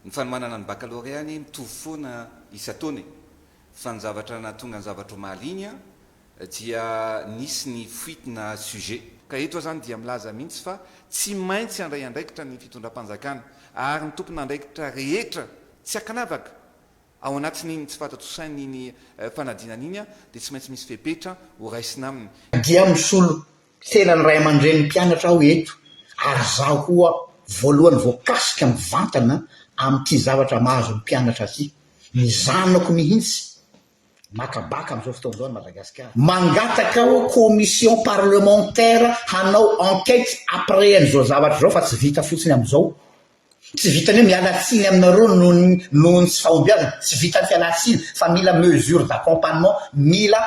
ny fanomanana ny baccalauréat ny mitovy foana isa-taona fa ny zavatra nahatonga ny zavatra mahaliany dia nisy ny fuitena sujet ka eto zany dia milaza mihitsy fa tsy maintsy andray andraikitra ny fitondram-panjakana ary ny tompona andraikitra rehetra tsy akanavaka ao anatin'iny tsy fantatsosain'iny fanadinana iny dia tsy maintsy misy fepetra ho raisina aminy dia misolo tena ny ray aman-dren'ny mpianatra aho eto ary zaho koa voalohany voakasika mivantana amin'ity zavatra mahazo ny mpianatra aty ny zanako mihitsy makabaka amin'izao fotoan'izao ny Madagasikara mangataka aho commission parlementaire hanao enquête après an'izao zavatra zao fa tsy vita fotsiny amin'izao tsy vitany hoe mialatsiny aminareo noho ny tsy fahombiazana tsy vitany fialatsiny fa mila mesure d'accompagnement mila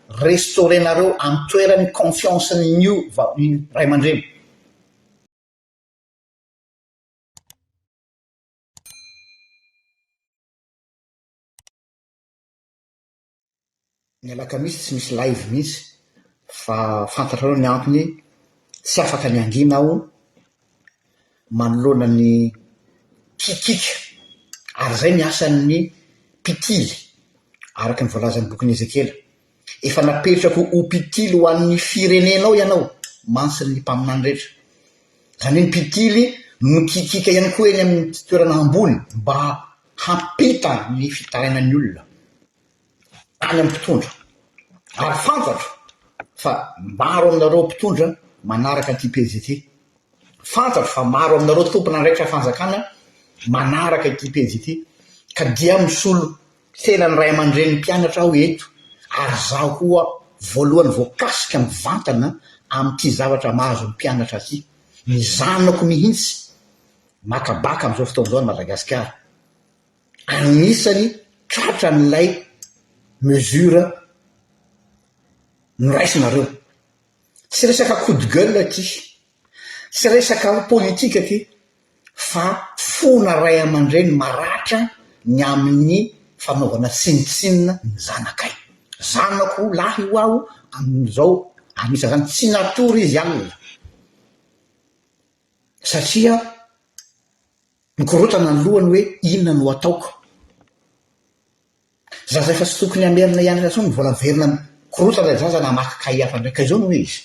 restaurenareo amin'ny toerany confiance nio ray aman-dreny ny alakamisy tsy misy live mihitsy fa fantatrareo ny antony tsy afaka ny angina aho manoloana ny kikika ary zay ny asan'ny mpitily araka ny voalazan'ny bokin'ny Ezekela efa napetrako ho mpitily ho an'ny firenenao ianao mansiny ny mpaminany rehetra zany hoe ny mpitily mikikika ihany koa eny amin'ny toerana ambony mba hampita ny fitarainan'ny olona any amin'ny mpitondra ary fantatro fa maro aminareo mpitondra manaraka an'ity pejy ity fantatro fa maro aminareo tompona andraikitra fanjakana manaraka ity pejy ity ka dia misolo tena ny ray aman-dren'ny mpianatra aho eto ary zaho koa voalohany voakasika mivantana amin'ity zavatra mahazo ny mpianatra aty ny zanako mihitsy makabaka amin'izao fotoan'izao ny Madagasikara anisany tratra n'ilay mesure noraisinareo tsy resaka coup de gueule aty tsy resaka politika aty fa fona ray aman-dreny maratra ny amin'ny fanaovana tsinitsinina ny zanakay zanako lahy ho aho amin'izao anisa zany tsy natory izy alina satria mikorotana ny lohany hoe inona no ataoko zaza efa tsy tokony amerina ianatra tsony vola miverina korotana zaza namaky kay hafa ndraika izao no hoe izy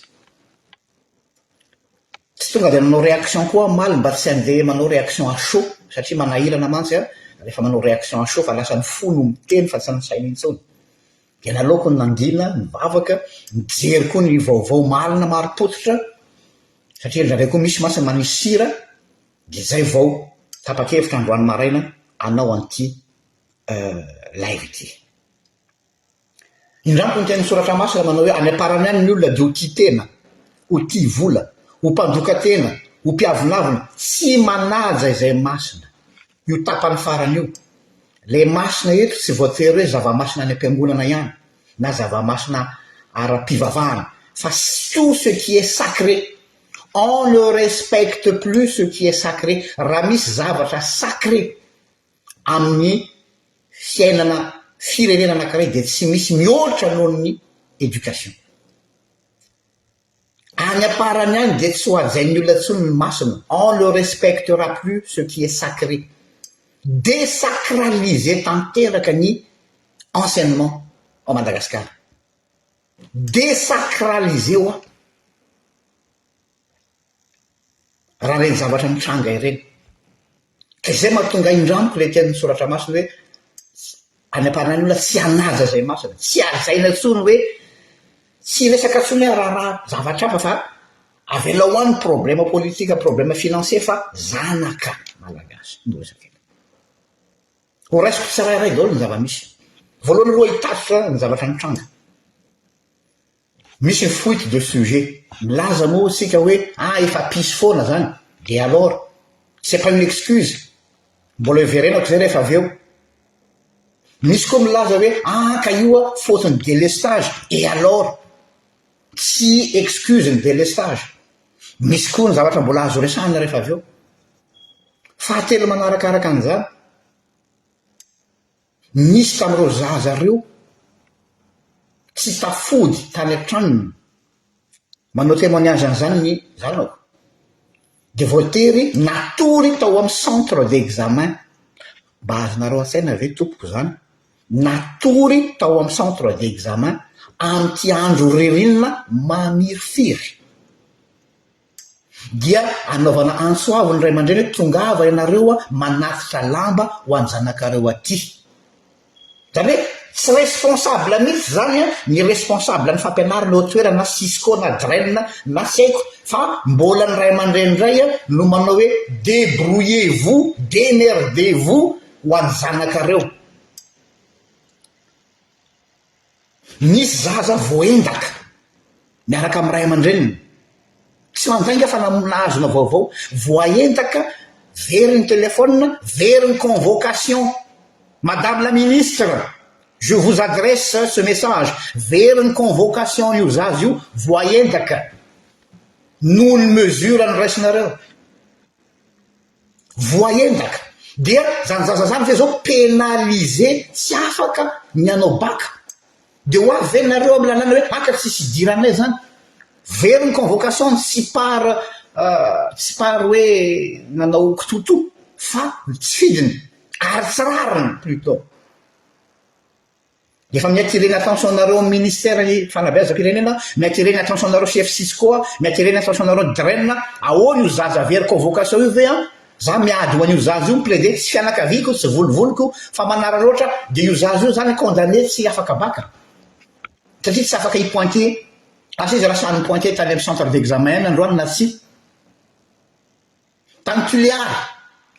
tsy tonga dia manao réaction koa maly mba tsy andeha manao réaction à chaud satria manahirana mantsy rehefa manao réaction à chaud fa lasa ny folo miteny fa tsy ny saina intsony dia nalaoko ny nangina ny vavaka mijery koa ny vaovao malina marim-pototra satria ndraindray koa misy masina manisy sira dia zay vao tapa-kevitra androany maraina anao an'ity live ity indramiko ny teny soratra masina manao hoe any aparany any ny olona dia ho tia tena ho tia vola ho mpandoka tena ho mpiavonavina tsy manaja izay masina io tapany farany io le masina eto tsy voatery hoe zava-masina any am-piangonana ihany na zava-masina ara-pivavahana fa tout ce qui est sacré on ne respecte plus ce qui est sacré raha misy zavatra sacré amin'ny fiainana firenena anankiray dia tsy misy mihoatra noho ny éducation any aparany any dia tsy ho ajain'ny olona tsony ny masina on ne respectera plus ce qui est sacré désacraliser tanteraka ny enseignement au Madagascar désacraliser oa raha reny zavatra mitranga ireny ka izay mahatonga indramiko le tian'ny soratra masina hoe any aparany olona tsy anaja zay masina tsy ajaina tsony hoe tsy resaka tsony hoe raha zavatra hafa fa avela ho any problème politika problème financier fa zanaka malagasy noresaka ho raisiko tsirairay daholo ny zava-misy voalohany aloha hitatitra ny zavatra mitranga misy ny fuite de sujet milaza moa tsika hoe efa pisy foana zany de alors c'est pas une excuse mbola everenako zay rehefa avy eo misy koa milaza hoe ka io a faute-ny délestage et alors tsy excuse ny délestage misy koa ny zavatra mbola azo resahana rehefa avy eo fahatelo manarakaraka an'izany misy tamin'ireo zaza reo tsy tafody tany an-tranony manao témoignage an'izany ny zanako de voatery natory tao amin'ny centre d'examen mba azonareo an-tsaina ve tompoko zany natory tao amin'ny centre d'examen am'ty andro ririnina mamirifiry dia anaovana antsoavo ny ray aman-dreny hoe tongava ianareo a manatitra lamba ho any zanakareo aty zany hoe tsy responsable mihitsy zany a ny responsable ny fampianarana eo toerana na sisco na draine na saiko fa mbola ny ray aman-dreny indray a no manao hoe débrouillez-vous démerdez-vous ho any zanakareo misy zaza voendaka miaraka amin'ny ray aman-dreniny tsy manjainga fa nahazona vaovao voaendaka very ny telefona very ny convocation madame la ministre je vous adresse ce message very ny convocation io zazy io voaendaka noho ny mesure ny raisinareo voaendaka dia zany zaza zany fe zao pénalisé tsy afaka mianao baka de ho avy venareo amin'ny lalàna hoe aka tsisy diranay zany very ny convocation tsy par hoe nanao kitoto fa tsy fidiny ary tsy rariny plutôt efa miatireny attention-nareo amin'ny ministère ny fanabeazam-pirenena miatireny attention-nareo chef siscoa miatireny attention-nareo draine ahoana io zaza very convocation io ve a za miady ho an'io zaza io miplaide tsy fianakaviko tsy volovoloko fa manara loatra de io zaza io zany condamné tsy afaka baka satria tsy afaka hipointé asa izy raha sany pointé tany amin'ny centre d'examen androany na tsy tany tuliary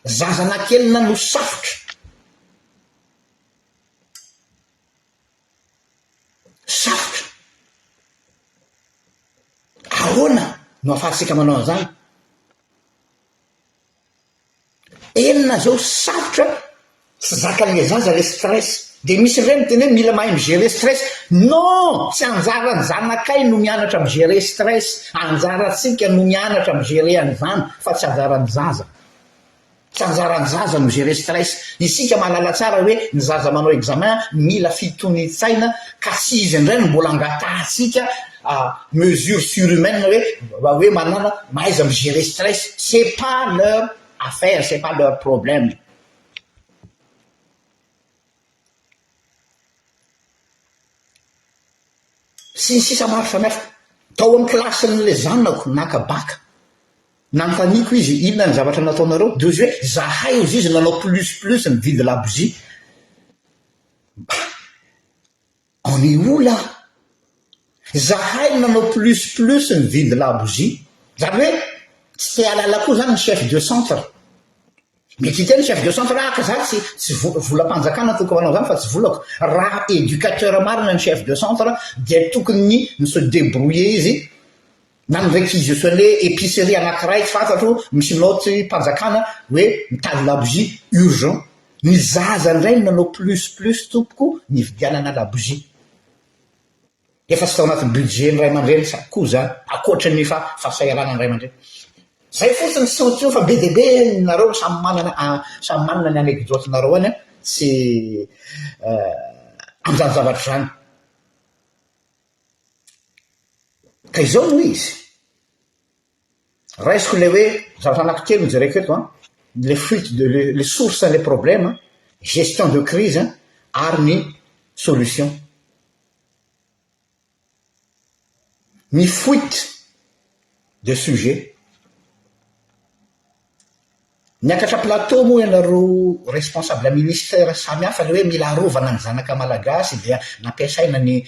zaza nakelina no safotra ahoana no ahafahantsika manao an'izany enina zao safotra tsy zakan'le zaza le stress de misy indray miteny hoe mila mahay migérer stress non tsy anjarany zanakay no mianatra migérer stress anjaratsika no mianatra migérer an'izany fa tsy anjarany zaza tsy anjarany zaza no migérer stress isika mahalala tsara hoe ny zaza manao examen mila fitonitsaina ka tsy izy indray no mbola angatahtsika mesure surhumaine hoe manana mahaiza migérer stress c'est pas leur affaire c'est pas leur problème sy ny sisa maro samihafa tao amin'ny klasyn'le zanako nakabaka nanontaniako izy inona ny zavatra nataonareo de izy hoe zahay ozy izy nanao plus ny vide labougie on est où là zahay nanao plus ny vide labougie zany hoe tsy te alala koa zany ny chef de centre mety hiteny chef de centre aka za tsy volam-panjakana tokony manao zany fa tsy volako raha éducateur marina ny chef de centre dia tokony ny se débrouiller izy na ny réquisitionné épicerie anankiray tsy fantatro misy noty mpanjakana hoe mitady labougie urgent ny zaza indray nanao plus tompoko ny vidianana labougie efa tsy tao anaty budget ny ray aman-dreny sa koa zany akoatra ny fahasahiranany ray aman-dreny zay fotsiny tsy tio fa be debe nareo samy manana ny anekdotenareo any a sy am'zany zavatra zany ka izao no izy raisiko le hoe zavatra anankitelo no jereko eto les fuites les sources les problèmes gestion de crise ary ny solution ny fuite de sujet niakatra plateau moa ianareo responsable ministère samy hafa le hoe mila arovana ny zanaka malagasy dia nampiasaina ny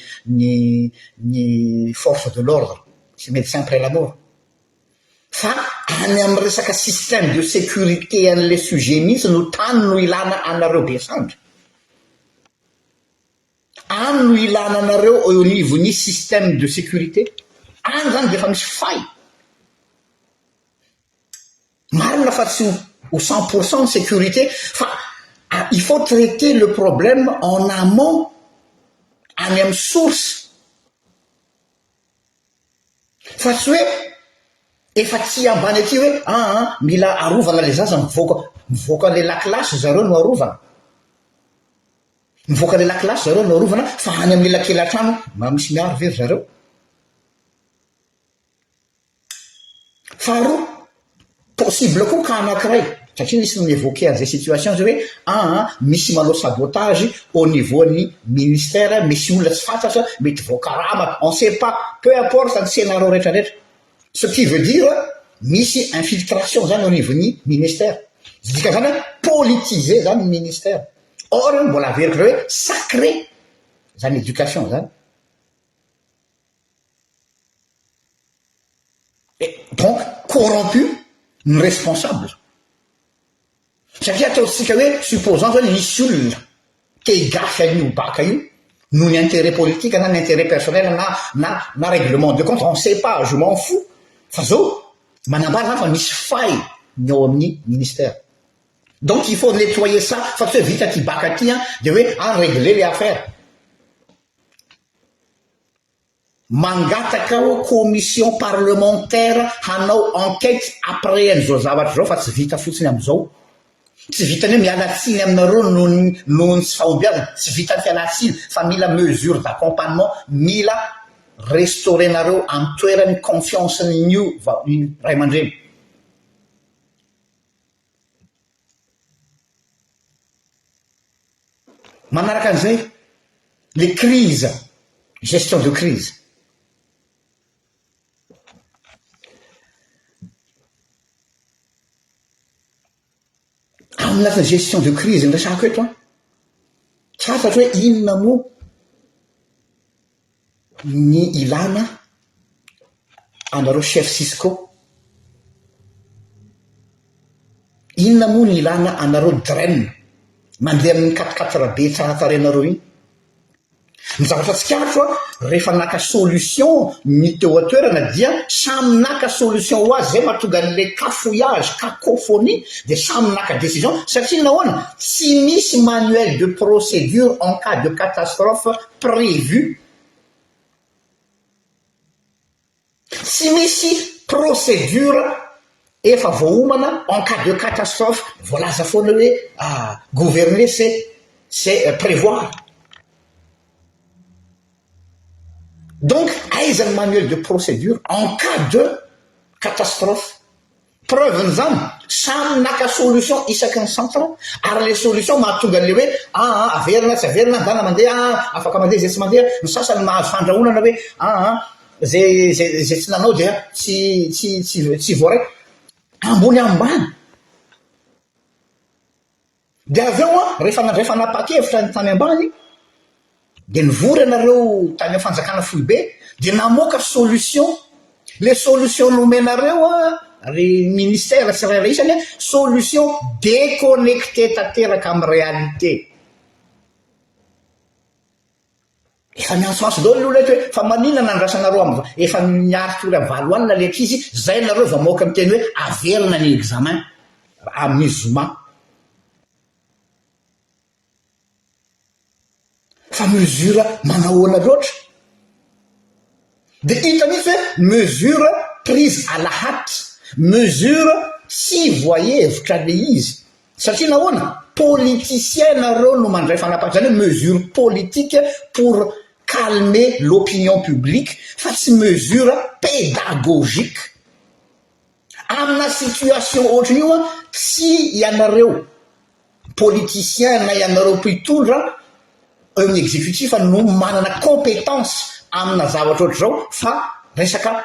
force de l'ordre sy médecin après la mort fa any amin'ny resaka système de sécurité an'le sujet mihitsy no tany no ilana anareo besandra any no ilana anareo eo anivony système de sécurité any zany de efa misy fay marina fa tsy au 100% de sécurité il faut traiter le problème en amont any amin'ny source fa tsy hoe efa tsy ambany aty hoe mila arovana le zaza mivoaka le lakilasy zareo no arovana mivoaka le lakilasy zareo no arovana fa any amin'ny elakelan-trano mba misy miaro very zareo faharoa possible koa ka anankiray satria nisy évoqué an'izay situation zay hoe misy manao sabotage au niveau ny ministère, misy olona tsy fantatra mety voakarama, on sait pas, peu importe ny scénario rehetrarehetra. Ce qui veut dire misy infiltration zany au niveau ny ministère. Dika zany politiser zany ny ministère. Or mbola averiko hoe sacré zany éducation zany. Et donc corrompu ny responsable. Satria ataotsika hoe supposant zany misy olona te higasy an'io baka io noho ny intérêt politique na ny intérêt personnel na règlement de compte, on sait pas, je m'en fous. Fa zao manambara zany fa misy faille ny ao amin'ny ministère. Donc il faut nettoyer ça, fa tsy hoe vita ty baka ty de hoe régler les affaires. Mangataka commission parlementaire hanao enquête après an'izao zavatra zao fa tsy vita fotsiny am'izao. Tsy vitany hoe mialatsiny aminareo noho ny tsy fahombiazana, tsy vitany fialatsiny fa mila mesure d'accompagnement, mila restaurenareo amin'ny toerany confiance n'io ray aman-dreny. Manaraka an'izay les crises, gestion de crise. Anatin'ny gestion de crise nresako eto tsatatra hoe inona moa ny ilana anareo chef Cisco, inona moa ny ilana anareo draine mandeha amin'ny 4x4 be tsara tarenareo iny. Ny zavatra tsikatro rehefa naka solution ny teo atoerana dia samy naka solution ho azy, zay mahatonga an'le cafouillage, cacophonie, de samy naka décision satria nahoana tsy misy manuel de procédure en cas de catastrophe prévu. Tsy misy procédure efa voaomana en cas de catastrophe, voalaza foana hoe gouverner c'est prévoir. Donc, aiza ny manuel de procédure en cas de catastrophe. Preuve n'izany samy naka solution isaky ny centre ary le solution mahatonga an'le hoe averina tsy averina andana mandeha afaka mandeha zay tsy mandeha, ny sasany mahazo fandrahonana hoe zay tsy nanao dia tsy voaraiky ambony ambany. De aveo rehefa nanapa-kevitra ny tany ambany de nivory anareo tany amin'ny fanjakana fohy be de namoaka solution. Le solution nomenareo ry ministère tsirairay isany solution déconnecté tanteraka amin'ny réalité. Efa miantsoantso daholo ny olona eto hoe fa manina nandrasanareo amin'ny efa miaritra olo valo alina le ankizy zay nareo vamoaka miteny hoe averina ny examen amin'ny zoma. Fa mesure manahoana loatra de hita mihitsy hoe mesure prise à la hâte, mesure tsy voahevitra le izy satria nahoana politicien nareo no mandray fanapaha zany hoe mesure politique pour calmer l'opinion publique fa tsy mesure pédagogique. Amina situation ohatran'io tsy ianareo politicien na ianareo mpitondra amin'ny exécutif no manana compétence amina zavatra ohatr' zao fa resaka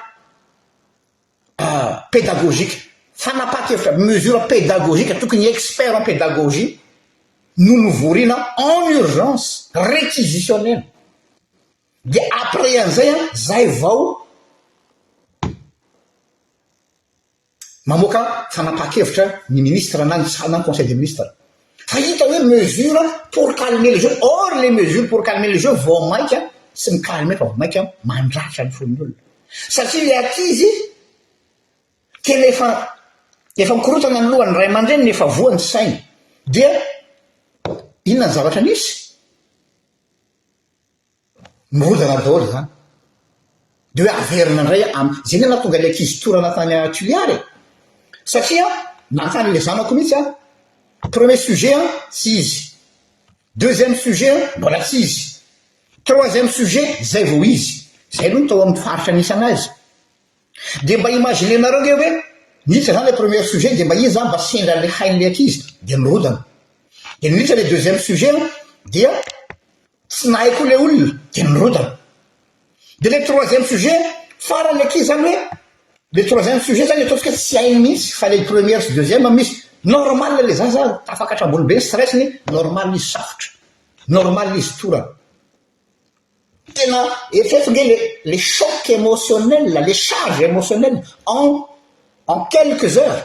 pédagogique, fanapaha-kevitra, mesure pédagogique, tokony expert en pédagogie no novoriana en urgence réquisitionnelle. De après an'izay zay vao mamoaka fanapaha-kevitra ny ministre na ny conseil des ministres. Fa hita hoe mesure pour calmer les jeux. Or les mesures pour calmer les jeux vao maika sy mikalme fa vao maika mandratra ny fon'olona satria le akizy ke efa mikorotana ny lohany ray aman-dreny nefa voany sainy dia inona ny zavatra nisy mirodana daholo zany de hoe averina indray zay ny natonga le akizy torana tany atuliary satria nantany le zanako mihitsy premier sujet tsy izy, deuxième sujet mbola tsy izy, troisième sujet zay vao izy, zay aloha tao amin'ny faritra nisy anazy. De mba imaginenareo nge hoe nitra zany le premier sujet de mba izy zany mba sendra le hain'le ankizy de nirodana de nitra le deuxième sujet dia tsy nahay koa le olona de nirodana de le troisième sujet farany le ankizy zany hoe le troisième sujet zany ataontsika hoe tsy hainy mihitsy fa le première sy deuxième misy normal le zaza afaka hatrambolo be stress ny normal izy safotra normal izy torana tena eritreretinge les chocs émotionnels les charges émotionnelles en quelques heures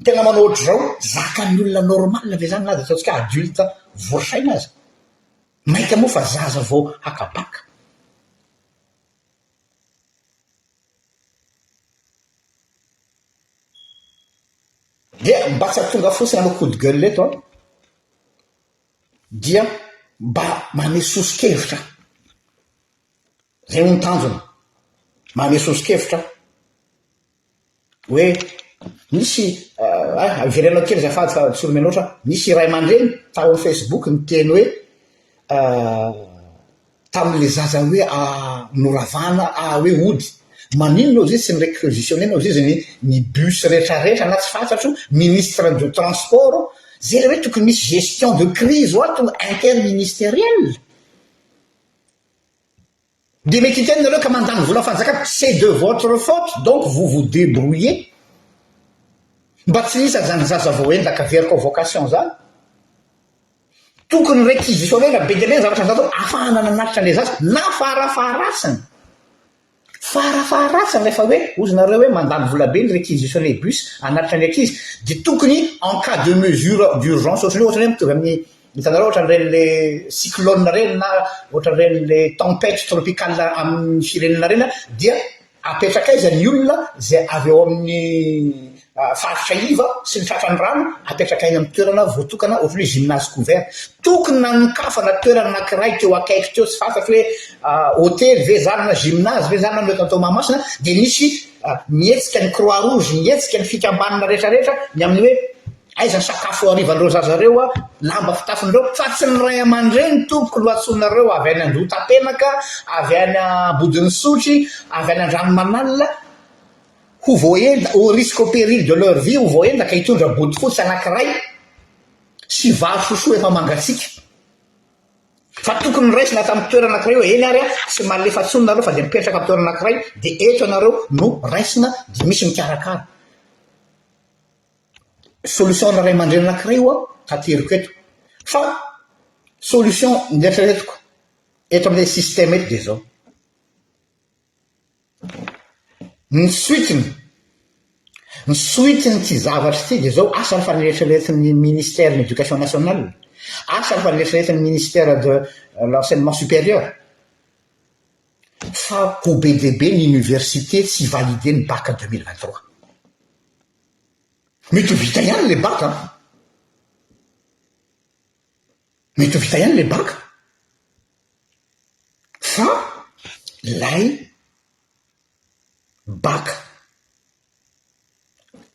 tena manao ohatry zao zakan'ny olona normal ve zany nazy ataontsika adulte voasaina azy maika moa fa zaza vao hakabaka dia mba tsy atonga fotsiny anao coup de gueule leto a dia mba manesosikevitra zay ontanjona manesosikevitra hoe misy iverenao kely zafady fa tsoromenao oatra misy ray aman-dreny tao amin'ny Facebook miteny hoe tamin'le zaza hoe noravana hoe ody maninonao izy tsy nirequisitionné-nao izy ny bus rehetrarehetra na tsy fantatro ministre de transport zay hoe tokony misy gestion de crise oato interministérielle de mety hiteny nareo ka mandany vola fanjakana c'est de votre faute donc vous débrouillez mba tsy nisy zany zaza vao endaka very convocation zany tokony réquisitionné be de le zavatra zato afahana nanatitra le zaza na farafarasany rehefa hoe ozy nareo hoe mandany vola be ny réquisitionné bus anatitra ny ankizy de tokony en cas de mesure d'urgence ohatrany hoe mitovy amin'ny hitanareo ohatran'ireny le cyclone reny na ohatran'ireny le tempête tropicale amin'ny firenena reny dia apetraka izy ny olona zay avy eo amin'ny faritra iva sy ny tratrany rano apetraka iny amin'ny toerana voatokana ohatry hoe gymnase couvert tokony nanokafana toerana anankiray teo akaiky teo tsy fantatro hoe hôtely ve zany na gymnase ve zany na mety atao mahamasina de nisy mihetsika ny croix rouge mihetsika ny fikambanana rehetrarehetra ny amin'ny hoe aiza ny sakafo arivandreo zazareo lamba fitafindreo fa tsy ny ray aman-dreny tompoko loatsonareo avy any Andotapenaka avy any Ambodiny Sotry avy any Andranomanalina ho voenda au risque au péril de leur vie ho voenda ka hitondra body fotsy anankiray sy vary sosoa efa mangatsika fa tokony raisina tamin'ny toerana anankiray hoe eny ary sy malefa tsony nareo fa de mipetraka amin'ny toerana anankiray de eto anareo no raisina de misy mikarakara solution na ray aman-dreny anankiray io tateriko eto fa solution nderitreretiko eto amin'ilay système eto de zao ny suitiny ty zavatra ty de zao asany faneritreretin'ny ministère de l'éducation nationale asany faneritreretin'ny ministère de l'enseignement supérieur fa ho be de be ny université tsy validé ny bac 2023 mety ho vita ihany le bac mety ho vita ihany le bac fa lay bac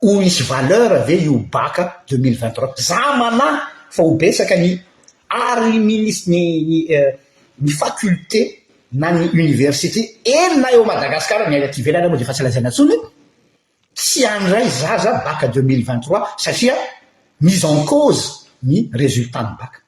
ho isy valeur ave io bac 2023 za mana fa ho besaka ny ary ny faculté na ny université eny na eo Madagasikara ny aila ty ivelany moa de fa tsy lazaina antsony tsy andray zaza bac 2023 satria mise en cause ny résultat ny bac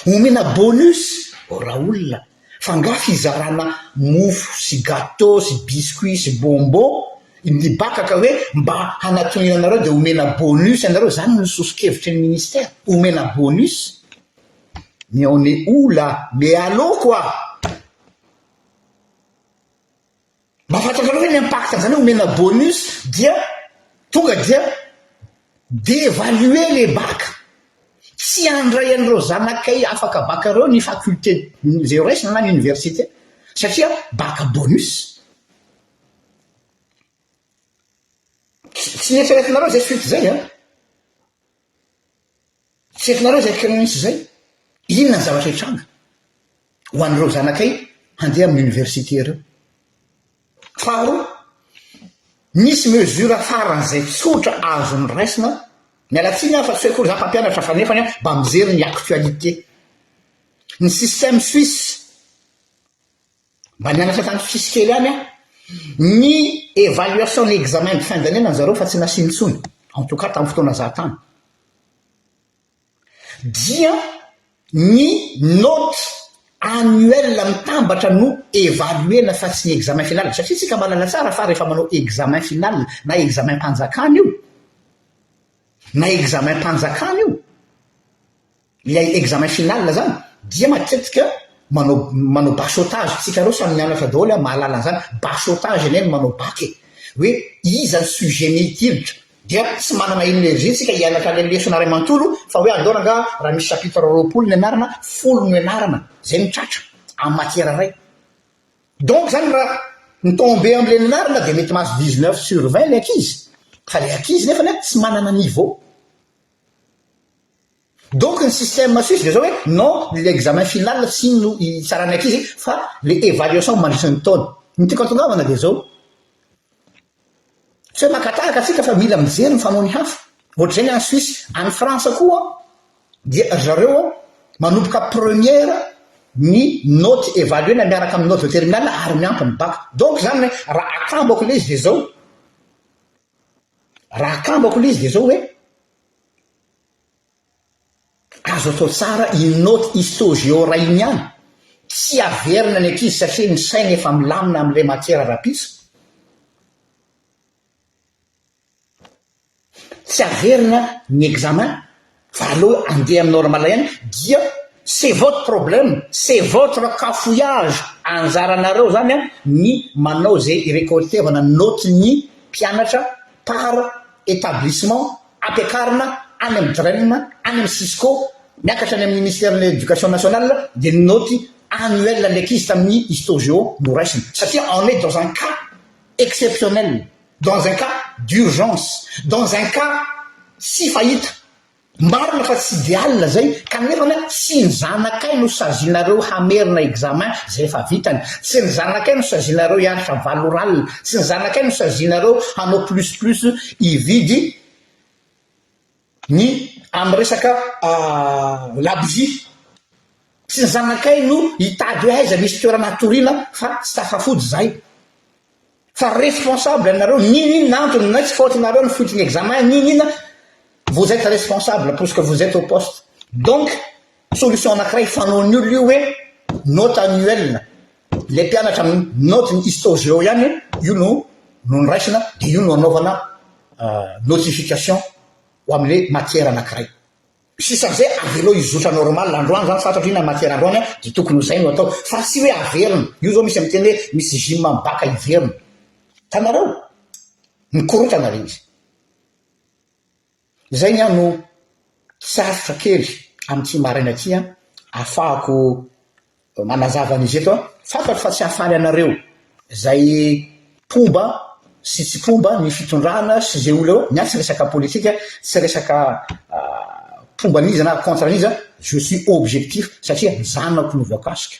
omena bonus raha olona fa nga fizarana mofo sy gâteau sy biscuit sy bonbon ny baka ka hoe mba hanatonina anareo de omena bonus anareo zany ny sosikevitry ny ministère omena bonus mais on est où là mais allô quoi mba fantatrareo hoe ny impact zany hoe omena bonus dia tonga dia d'évaluer les bacs tsy andray an'ireo zanakay afaka bakareo ny faculté zay raisina na ny université satria bac bonus tsy nieritreretinareo zay suite zay tsy etinareo zay créanisy zay inona ny zavatra hitranga ho an'ireo zanakay handeha amin'ny université reo faharoa nisy mesure faran'izay tsotra azony raisina mialatsiny fa tsy hoe kory za mpampianatra fa nefany mba mijery ny actualité ny système suisse mba nianatra tany fisikely any ny évaluation ny examen de fin d'année na zareo fa tsy nasinitsony en tout cas tamin'ny fotoana zahatany dia ny note annuel mitambatra no évaluena fa tsy ny examen final satria tsika malala tsara fa rehefa manao examen final na examen mpanjakana io na examen mpanjakana io ilay examen final zany dia matetika manao bachotage tsika reo samy mianatra daholo mahalala an'izany bachotage eneny manao baky hoe iza ny sujet mitilitra dia tsy manana énergie tsika hianatra le lesona ray manontolo fa hoe andona nga raha misy chapitre 20 ny anarana 10 ny anarana zay mitratra amin'ny matière ray donc zany raha mitombe am'le anarana dia mety mahazo 19/20 le ankizy fa le ankizy nefa tsy manana niveau donc ny système suisse de zao hoe non l'examen final tsy no itsarany ankizy fa le évaluation mandritra ny taona ny tiako antongavana dia zao tsy hoe makatahaka atsika fa mila mijery ny fanao ny hafa ohatry zany any Suisse any Frantsa koa dia zareo manomboka première ny note évaluena miaraka amin'ny note de terminale ary miampy ny bac donc zany raha akambako le izy dia zao hoe azo atao tsara i note histogéo ray iny ihany tsy averina ny ankizy satria ny saina efa milamina amin'ilay matière rapiso tsy averina ny examen fa aloha andeha amin'ny normala ihany dia c'est votre problème c'est votre cafouillage anjaranareo zany ny manao zay récoltevana note ny mpianatra par établissement ampiakarina any amin'ny DREM any amin'ny Cisco miakatra any amin'ny ministère de l'éducation nationale dia note annuelle l'ankizy tamin'ny histogéo no raisiny satria on est dans un cas exceptionnel dans un cas d'urgence dans un cas sy fahita marina fa tsy idéal zay kanefana tsy ny zanakay no sazinareo hamerina examen zay efa vitany tsy ny zanakay no sazinareo hianatra valoral tsy ny zanakay no sazinareo hanao plus hividy ny amin'ny resaka labozy tsy ny zanakay no hitady hoe aiza misy toerana torina fa tsy tafafody zay fa responsable anareo ninina antony na tsy faotinareo ny fotiny examen ninina vous êtes responsable puisque vous êtes au poste donc solution anankiray fanaony olo io hoe note annuelle le mpianatra amin'ny note ny histogéo ihany io no niraisina dia io no anaovana notification ho amin'le matière anankiray sisan'izay avelo izotra normal androany zany fantatro ina matière androany dia tokony ho zay no atao fa tsy hoe averina io zao misy amin'ny teny hoe misy gym mibaka iverina tanareo mikorotana le izy zay ny ano sarotra kely amin'ity maraina ty ahafahako manazava an'izy eto fantatro fa tsy hahafaly anareo zay pomba sy tsy pomba ny fitondrana sy zay olo eo ny tsy resaka politika tsy resaka pomban'iza na contran'iza je suis objectif satria zanako no voakasika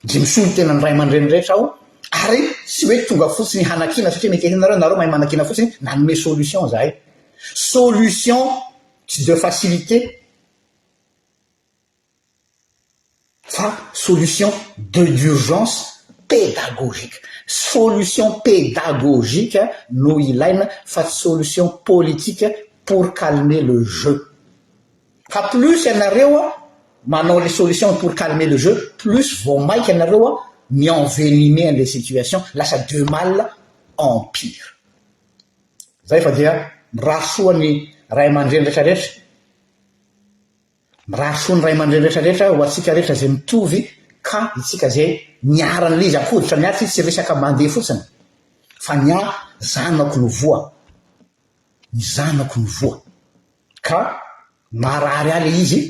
dia misolo tena ny ray aman-dreny rehetra aho ary tsy hoe tonga fotsiny hanakina satria mety hinareo nareo mahay manakina fotsiny nanome solution zahay solution de facilité fa solution d'urgence pédagogique solution pédagogique no ilaina fa solution politique pour calmer le jeu fa plus ianareo manao les solutions pour calmer le jeu plus vao maika ianareo mi-envenimer les situations lasa de mal en pire zay fa dia mirahasoa ny ray aman-dreny rehetrarehetra mirahasoa ny ray aman-dreny rehetrarehetra ho atsika rehetra zay mitovy ka itsika zay niaran'le izy akoditra ny aty tsy resaka mandeha fotsiny fa nya zanako no voa ny zanako ny voa ka marary ale izy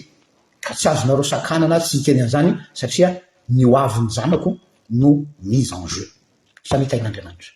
ka tsy azonareo sakanana tsy hiteny an'izany satria ny hoavin'ny zanako no mise en jeu. Sanitain'Andriamanitra.